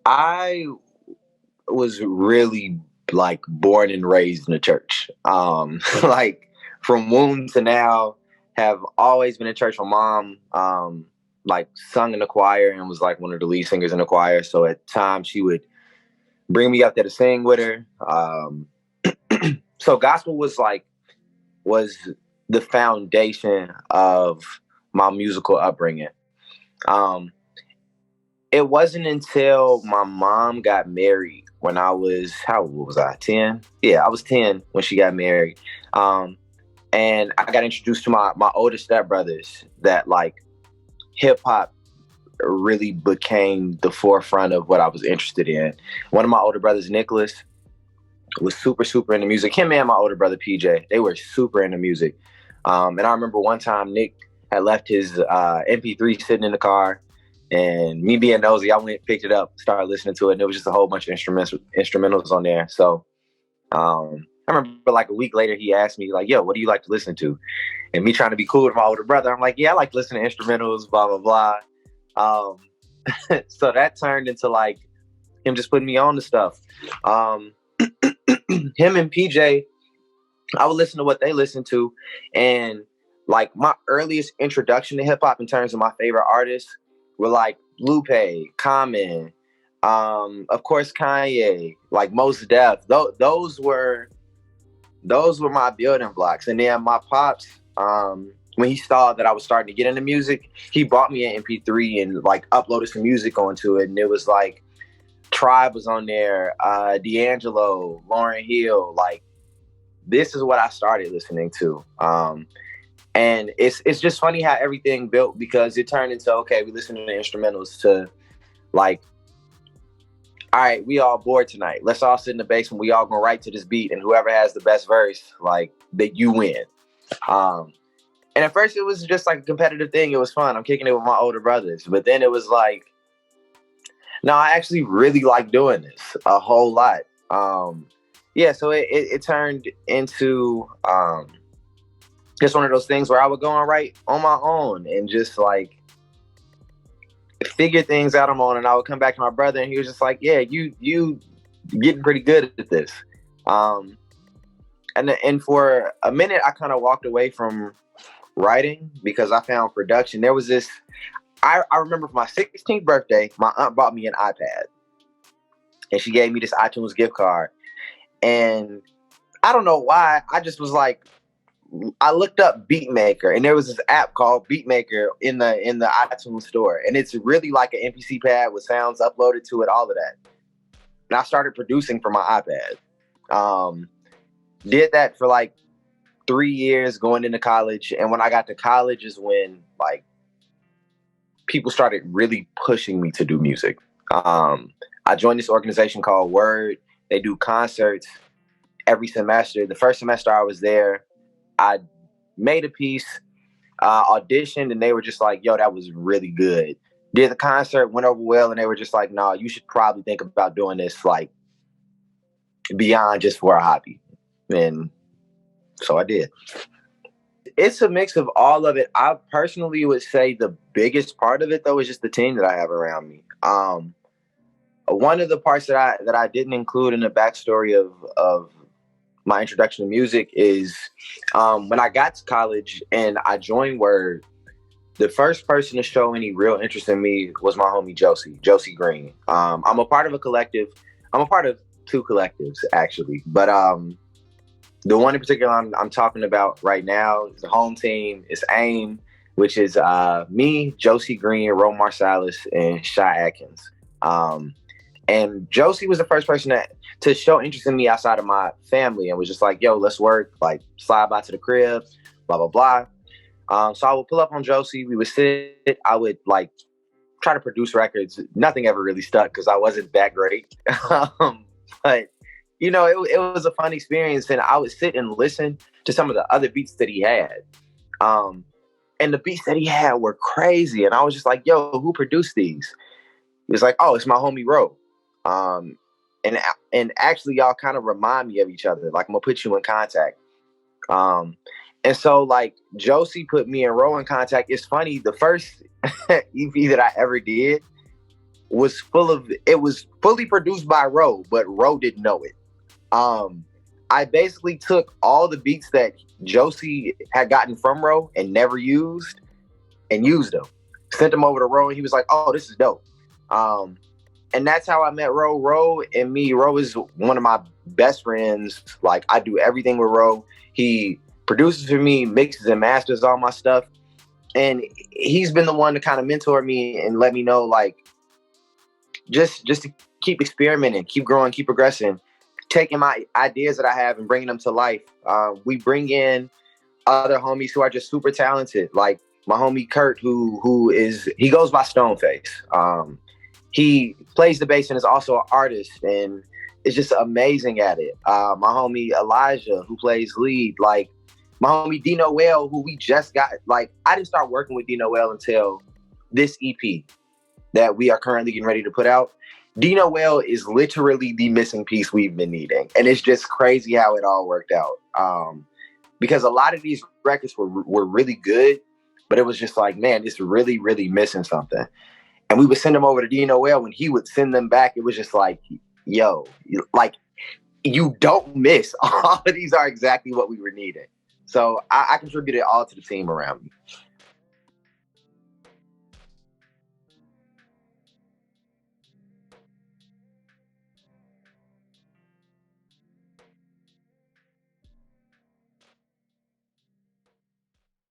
I was really like born and raised in the church. Like from womb to now, have always been in church. My mom, like sung in the choir and was like one of the lead singers in the choir. So at times she would bring me up there to sing with her. So gospel was the foundation of my musical upbringing. It wasn't until my mom got married when I was, how old was I? 10? Yeah, I was 10 when she got married. And I got introduced to my older stepbrothers that like hip hop really became the forefront of what I was interested in. One of my older brothers, Nicholas, was super into music. Him and my older brother, PJ, they were super into music. And I remember one time Nick had left his MP3 sitting in the car. And me being nosy, I went, picked it up, started listening to it, and it was just a whole bunch of instrumentals on there. So I remember like a week later, he asked me like, yo, what do you like to listen to? And me trying to be cool with my older brother, I'm like, yeah, I like to listen to instrumentals, blah, blah, blah. So that turned into like him just putting me on to stuff. Him and PJ, I would listen to what they listened to. And like my earliest introduction to hip hop in terms of my favorite artists were like Lupe, Common, of course Kanye, like Mos Def. Those were my building blocks. And then my pops, when he saw that I was starting to get into music, he bought me an MP3 and like uploaded some music onto it. And it was like Tribe was on there, D'Angelo, Lauryn Hill. Like this is what I started listening to. And it's just funny how everything built, because it turned into, okay, we listen to the instrumentals, to like, all right, we all bored tonight. Let's all sit in the basement. We all gonna write to this beat, and whoever has the best verse, like, that you win. And at first it was just like a competitive thing. It was fun. I'm kicking it with my older brothers. But then it was like, no, I actually really like doing this a whole lot. Yeah, so it turned into just one of those things where I would go and write on my own and just like figure things out on my own. And I would come back to my brother and he was just like, yeah, you getting pretty good at this. And for a minute, I kind of walked away from writing because I found production. There was this, I remember for my 16th birthday, my aunt bought me an iPad and she gave me this iTunes gift card. And I don't know why, I just was like, I looked up Beatmaker, and there was this app called Beatmaker in the iTunes store, and it's really like an MPC pad with sounds uploaded to it, all of that. And I started producing for my iPad. Did that for like 3 years going into college, and when I got to college is when like people started really pushing me to do music. I joined this organization called Word. They do concerts every semester. The first semester I was there, I made a piece, auditioned, and they were just like, yo, that was really good. Did the concert, went over well, and they were just like, no, you should probably think about doing this like beyond just for a hobby. And so I did. It's a mix of all of it. I personally would say the biggest part of it, though, is just the team that I have around me. One of the parts that I didn't include in the backstory of my introduction to music is when I got to college and I joined Word, the first person to show any real interest in me was my homie Josie Green. I'm a part of a collective. I'm a part of two collectives, actually. But the one in particular I'm talking about right now is the home team. It's AIM, which is me, Josie Green, Ro Marsalis, and Shy Atkins. And Josie was the first person to show interest in me outside of my family and was just like, yo, let's work, like slide by to the crib, blah, blah, blah. So I would pull up on Josie. We would sit. I would like try to produce records. Nothing ever really stuck because I wasn't that great. But, you know, it was a fun experience. And I would sit and listen to some of the other beats that he had. And the beats that he had were crazy. And I was just like, yo, who produced these? He was like, oh, it's my homie Ro. And actually, y'all kind of remind me of each other. Like, I'm gonna put you in contact. And so, like, Josie put me and Ro in contact. It's funny, the first EP that I ever did, was fully produced by Ro, but Ro didn't know it. I basically took all the beats that Josie had gotten from Ro and never used and used them. Sent them over to Ro, and he was like, "Oh, this is dope." And that's how I met Ro. Ro and me, Ro is one of my best friends. Like, I do everything with Ro. He produces for me, mixes and masters all my stuff. And he's been the one to kind of mentor me and let me know, like, just to keep experimenting, keep growing, keep progressing, taking my ideas that I have and bringing them to life. We bring in other homies who are just super talented, like my homie Kurt, he goes by Stoneface. He plays the bass and is also an artist and is just amazing at it. My homie Elijah, who plays lead, like my homie D Noel, who we just got. Like, I didn't start working with D Noel until this EP that we are currently getting ready to put out. D Noel is literally the missing piece we've been needing, and it's just crazy how it all worked out. Because a lot of these records were really good, but it was just like, man, it's really, really missing something. And we would send them over to D Noel. When he would send them back, it was just like, yo, like, you don't miss. All of these are exactly what we were needing. So I contributed all to the team around me.